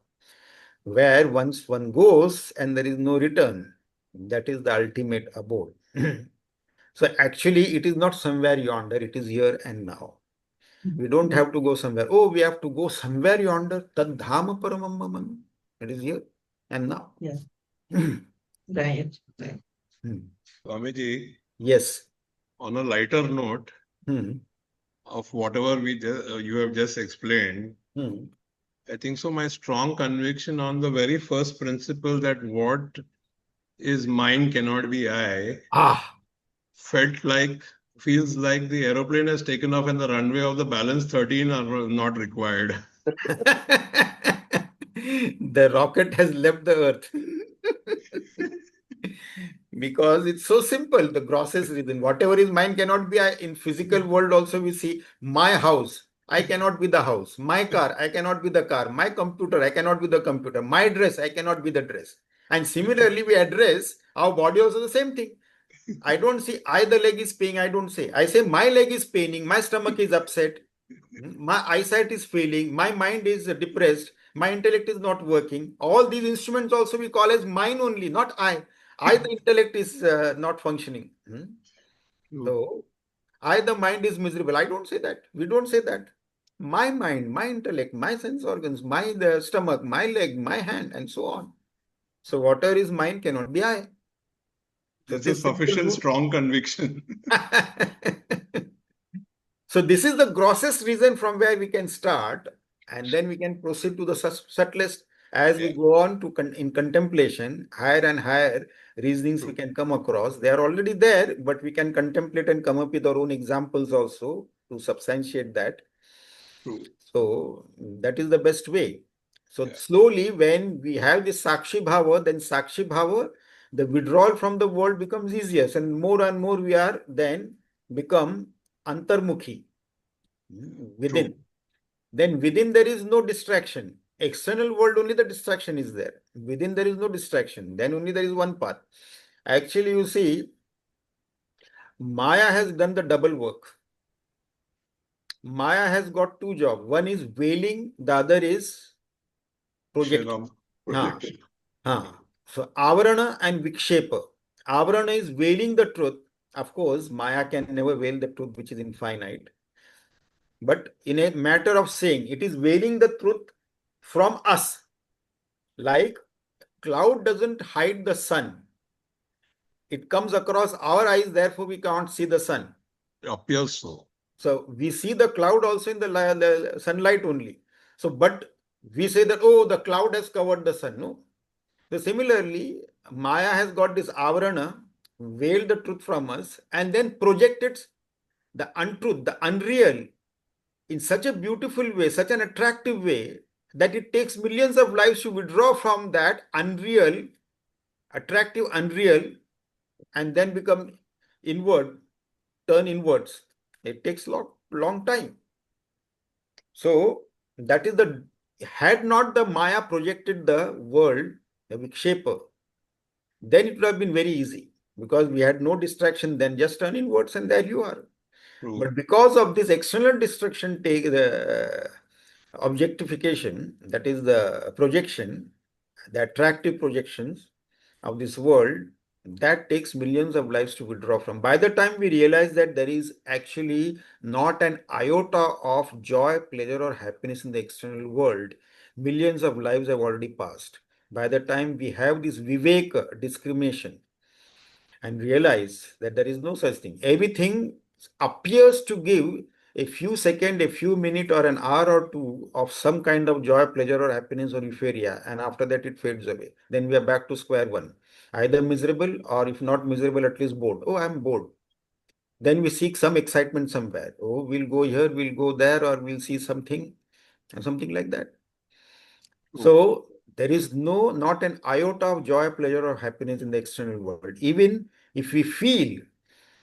Where once one goes and there is no return, that is the ultimate abode. So actually, it is not somewhere yonder, it is here and now. We don't have to go somewhere. Oh, we have to go somewhere yonder. Tadhama paramam bhava. It is here and now.
Yeah, right. Right.
Swamiji,
Yes.
on a lighter note
Hmm.
of whatever you have just explained,
Hmm.
I think so. My strong conviction on the very first principle that what is mine cannot be I
Ah,
feels like the aeroplane has taken off and the runway of the balance 13 are not required.
the rocket has left the earth. Because it's so simple, the grossest reason. Whatever is mine cannot be I. In physical world also we see my house. I cannot be the house. My car, I cannot be the car. My computer, I cannot be the computer. My dress, I cannot be the dress. And similarly, we address our body also the same thing. I don't see I the leg is paining. I don't say. I say my leg is paining. My stomach is upset. My eyesight is failing. My mind is depressed. My intellect is not working. All these instruments also we call as mine only, not I. I the intellect is not functioning. So I the mind is miserable. I don't say that. We don't say that. My mind, my intellect, my sense organs, my the stomach, my leg, my hand, and so on. So whatever is mine cannot be I. So
That's a
this simple
sufficient
rule.
strong conviction.
So this is the grossest reason from where we can start, and then we can proceed to the subtlest as we
Yeah,
go on to in contemplation. Higher and higher reasonings we
true,
can come across. They are already there, but we can contemplate and come up with our own examples also to substantiate that.
true.
So that is the best way. So
Yeah,
slowly, when we have this Sakshi Bhava, then Sakshi Bhava, the withdrawal from the world becomes easier, and more we are then become Antarmukhi
true.
within. Then within there is no distraction. External world only the distraction is there. Within there is no distraction. Then only there is one path. Actually, you see, Maya has done the double work. Maya has got two jobs. One is veiling, the other is projecting.
Shalom.
Huh.
Projection.
Huh. So Avarana and Vikshepa. Avarana is veiling the truth. Of course, Maya can never veil the truth which is infinite. But in a matter of saying, it is veiling the truth from us. Like cloud doesn't hide the sun. It comes across our eyes, therefore we can't see the sun.
It appears so.
So we see the cloud also in the sunlight only. So, but we say that, oh, the cloud has covered the sun. No. So similarly, Maya has got this avarana, veiled the truth from us, and then projected the untruth, the unreal, in such a beautiful way, such an attractive way, that it takes millions of lives to withdraw from that unreal, attractive unreal, and then become inward, turn inwards. It takes long time. So that is the, had not the Maya projected the world, the Vikshepa, then it would have been very easy because we had no distraction, then just turn inwards and there you are.
True.
But because of this external distraction, take the objectification, that is the projection, the attractive projections of this world, that takes millions of lives to withdraw from. By the time we realize that there is actually not an iota of joy, pleasure, or happiness in the external world, millions of lives have already passed. By the time we have this viveka, discrimination, and realize that there is no such thing. Everything appears to give a few seconds, a few minutes, or an hour or two of some kind of joy, pleasure, or happiness or euphoria, and after that it fades away. Then we are back to square one. Either miserable, or if not miserable, at least bored. Oh, I'm bored. Then we seek some excitement somewhere. Oh, we'll go here, we'll go there, or we'll see something, and something like that.
True.
So there is not an iota of joy, pleasure, or happiness in the external world. Even if we feel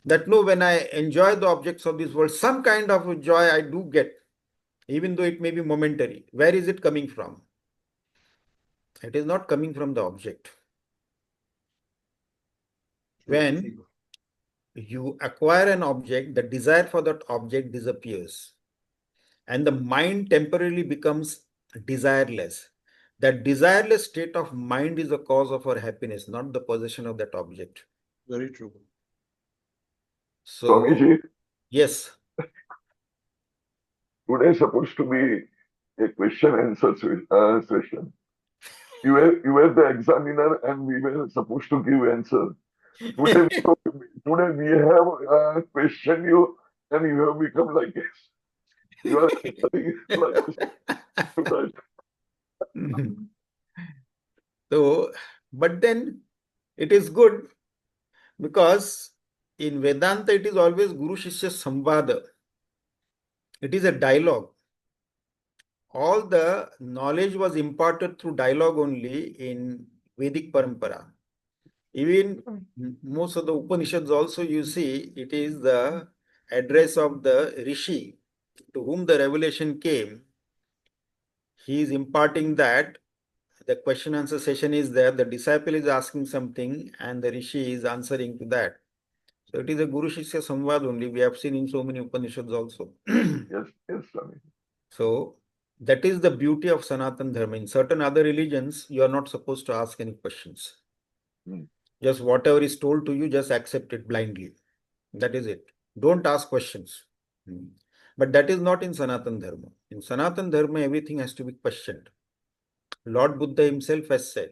that no, when I enjoy the objects of this world, some kind of joy I do get, even though it may be momentary. Where is it coming from? It is not coming from the object.
True.
When you acquire an object, the desire for that object disappears, and the mind temporarily becomes desireless. That desireless state of mind is the cause of our happiness, not the possession of that object.
Very true.
So,
Swamiji,
yes.
today is supposed to be a question answer session. You were the examiner and we were supposed to give answer. Today, today we have questioned you and you have become like this. You are answering like a student.
So, but then It is good because in Vedanta it is always Guru Shishya Samvada. It is a dialogue. All the knowledge was imparted through dialogue only in Vedic Parampara. Even most of the Upanishads also, you see, it is the address of the Rishi to whom the revelation came. He is imparting that. The question answer session is there. The disciple is asking something and the Rishi is answering to that. So it is a Guru Shishya Samvad only. We have seen in so many Upanishads also.
Yes, yes, Swami.
So that is the beauty of Sanatan Dharma. In certain other religions, you are not supposed to ask any questions.
Hmm.
Just whatever is told to you, just accept it blindly. That is it. Don't ask questions. But that is not in Sanatan Dharma. In Sanatan Dharma, everything has to be questioned. Lord Buddha himself has said,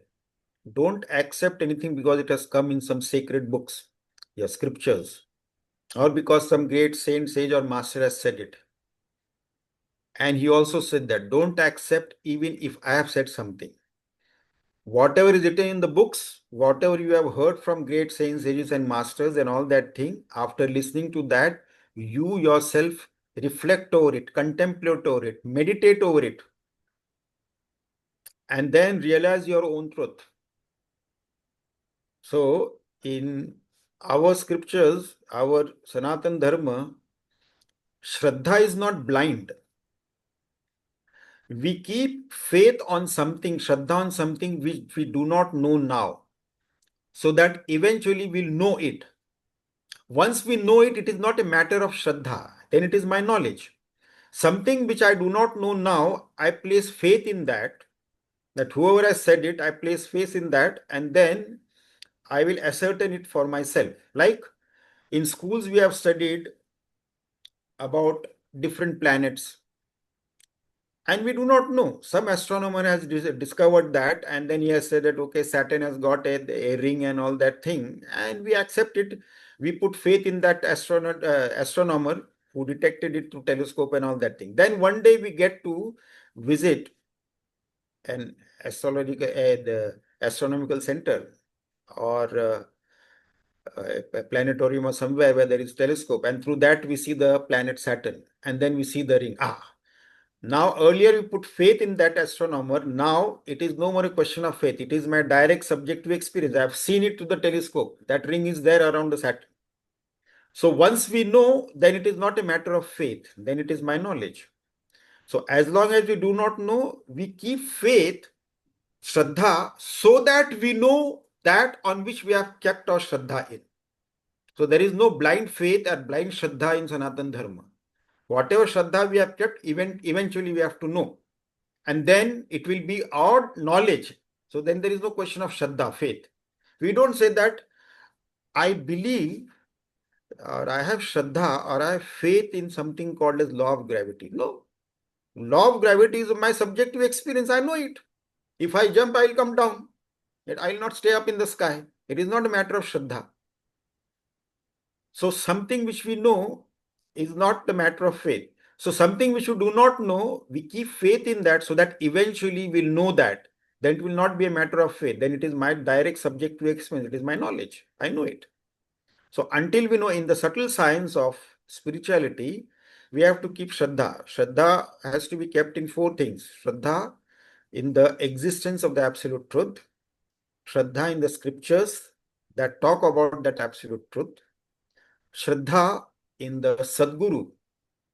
don't accept anything because it has come in some sacred books, your scriptures, or because some great saint, sage, or master has said it. And he also said that don't accept even if I have said something. Whatever is written in the books, whatever you have heard from great saints, sages, and masters, and all that thing, after listening to that, you yourself reflect over it, contemplate over it, meditate over it, and then realize your own truth. So, in our scriptures, our Sanatan Dharma, Shraddha is not blind. We keep faith on something, Shraddha on something which we do not know now, so that eventually we'll know it. Once we know it, it is not a matter of Shraddha, then it is my knowledge. Something which I do not know now, I place faith in that whoever has said it, I place faith in that, and then I will ascertain it for myself. Like in schools, we have studied about different planets, and we do not know. Some astronomer has discovered that, and then he has said that, okay, Saturn has got a ring and all that thing, and we accept it. We put faith in that astronomer who detected it through telescope and all that thing. Then one day we get to visit an the astronomical center or a planetarium or somewhere where there is telescope, and through that we see the planet Saturn, and then we see the ring. Now earlier we put faith in that astronomer. Now it is no more a question of faith. It is my direct subjective experience. I have seen it through the telescope. That ring is there around the Saturn. So once we know, then it is not a matter of faith. Then it is my knowledge. So as long as we do not know, we keep faith, Shraddha, so that we know that on which we have kept our Shraddha in. So there is no blind faith or blind Shraddha in Sanatan Dharma. Whatever Shraddha we have kept, eventually we have to know. And then it will be our knowledge. So then there is no question of Shraddha, faith. We don't say that I believe or I have Shraddha or I have faith in something called as law of gravity. No. Law of gravity is my subjective experience. I know it. If I jump, I will come down. I will not stay up in the sky. It is not a matter of Shraddha. So something which we know is not the matter of faith. So something which we do not know, we keep faith in that so that eventually we'll know that. Then it will not be a matter of faith. Then it is my direct subjective experience. It is my knowledge. I know it. So until we know in the subtle science of spirituality, we have to keep Shraddha. Shraddha has to be kept in four things. Shraddha in the existence of the absolute truth. Shraddha in the scriptures that talk about that absolute truth. Shraddha in the Sadguru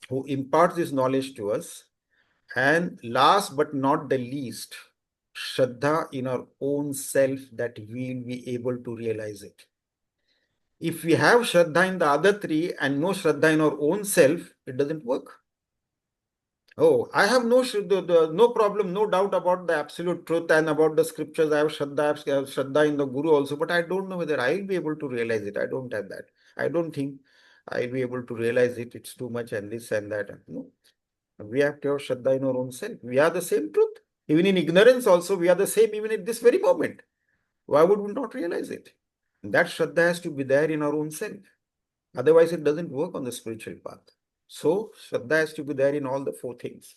who imparts this knowledge to us. And last but not the least, Shraddha in our own self that we'll be able to realize it. If we have Shraddha in the other three and no Shraddha in our own self, it doesn't work. Oh, I have no problem, no doubt about the absolute truth and about the scriptures. I have Shraddha in the Guru also, but I don't know whether I'll be able to realize it. I don't have that. I don't think I'll be able to realize it. It's too much and this and that. No, we have to have Shraddha in our own self. We are the same truth. Even in ignorance also, we are the same even at this very moment. Why would we not realize it? That Shraddha has to be there in our own self. Otherwise, it doesn't work on the spiritual path. So, Shraddha has to be there in all the four things.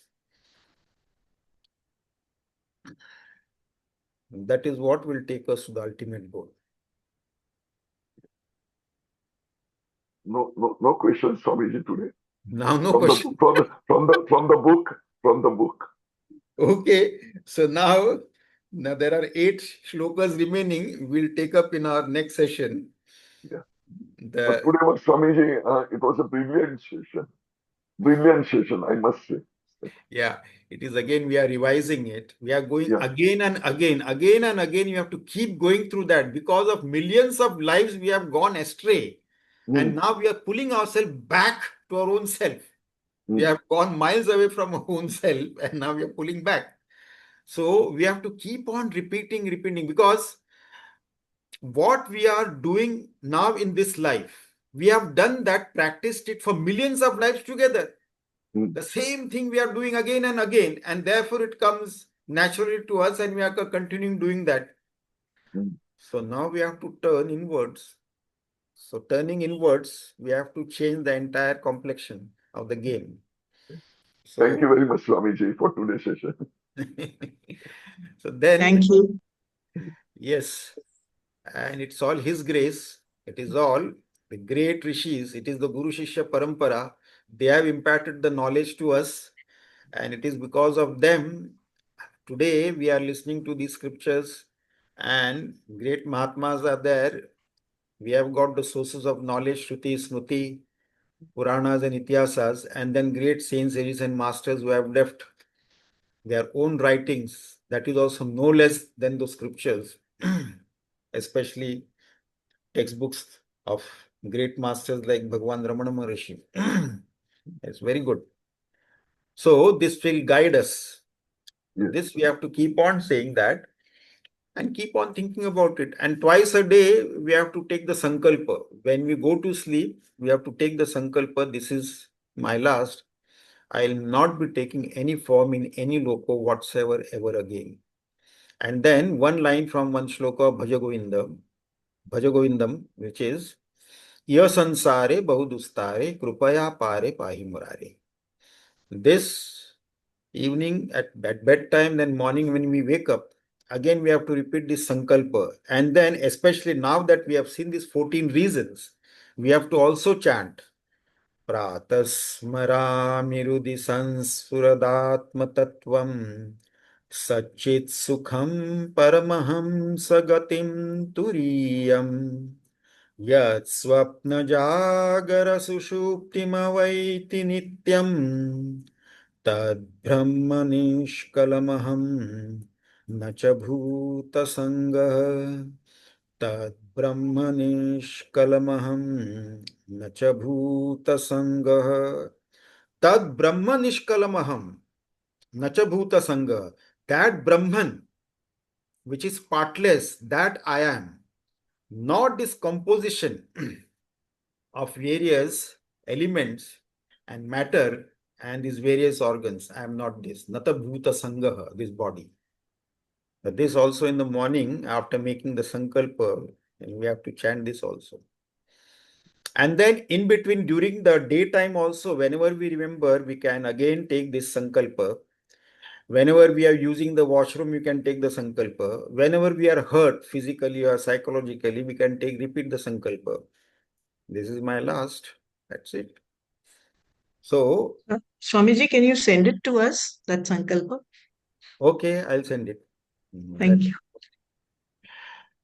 That is what will take us to the ultimate goal.
No questions, Swamiji, today.
Now, no
From the
question.
from the book.
Okay. So now there are 8 shlokas remaining. We'll take up in our next session.
Yeah. But
The
today was Swamiji. It was a brilliant session. Brilliant session, I must say.
Yeah, it is again, we are revising it. We are going
Yeah.
again and again, again and again. You have to keep going through that because of millions of lives we have gone astray. And
Hmm.
now we are pulling ourselves back to our own self. We
Hmm.
have gone miles away from our own self, and now we are pulling back. So we have to keep on repeating, because what we are doing now in this life, we have done that, practiced it for millions of lives together.
Hmm.
The same thing we are doing again and again, and therefore it comes naturally to us, and we are continuing doing that.
Hmm.
So now we have to turn inwards. So turning inwards, we have to change the entire complexion of the game.
Thank you
So,
very much, Swamiji, for today's session.
so then,
Thank you.
yes, and it's all His grace. It is all the great rishis. It is the Guru Shishya Parampara. They have imparted the knowledge to us, and it is because of them today we are listening to these scriptures, and great Mahatmas are there. We have got the sources of knowledge, Shruti, Smruti, Puranas, and Ityasas, and then great saints, sages, and masters who have left their own writings. That is also no less than the scriptures, especially textbooks of great masters like Bhagwan Ramana Maharishi. It's very good. So this will guide us.
Yes.
This we have to keep on saying that and keep on thinking about it. And twice a day, we have to take the sankalpa. When we go to sleep, we have to take the sankalpa. This is my last. I'll not be taking any form in any loko whatsoever ever again. And then one line from one shloka of Bhajagovindam, which is Iya sansare bahudustare krupaya pare pahi murare. This evening at bedtime, then morning when we wake up, again we have to repeat this sankalpa. And then, especially now that we have seen these 14 reasons, we have to also chant Pratasmaramirudi Sanspuradatma Tattvam Sachit Sukham Paramaham Sagatim Turiyam Yat Swapna Jagara Sushuptimavaiti Nityam तद्ब्रह्मनिष्कलमहं न च भूतसङ्गः तद्ब्रह्मनिष्कलमहं न च भूतसङ्गः तद्ब्रह्मनिष्कलमहं न च भूतसङ्गः. That Brahman which is partless, that I am, not this composition of various elements and matter and these various organs. I am not this. Nata bhuta sangaha, this body. But this also in the morning after making the sankalpa, and we have to chant this also. And then in between during the daytime also, whenever we remember, we can again take this sankalpa. Whenever we are using the washroom, you can take the sankalpa. Whenever we are hurt physically or psychologically, we can repeat the sankalpa. This is my last. That's it. So,
Swamiji, can you send it to us, that Sankalpa?
okay, I'll send it.
Thank you.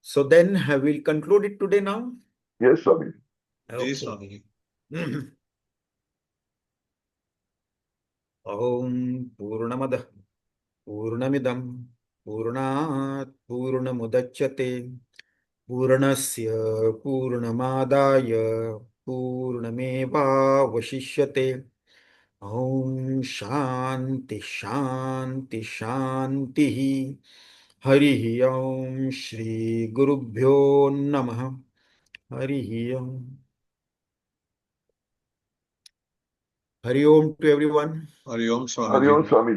So then we'll conclude it today now.
Yes, Swami.
Jai
Okay.
Swami.
Om Purnamadah Purnamidam Purnat Purnamudachyate Purnasya Purnamadaya Purnameva Vashishyate. Om Shanti Shanti Shanti. Harihi Om Shri Gurubhyo Namaha. Harihi Om. Hari Om to everyone.
Hari Om
Hari Om,
Swamiji.
Swamiji.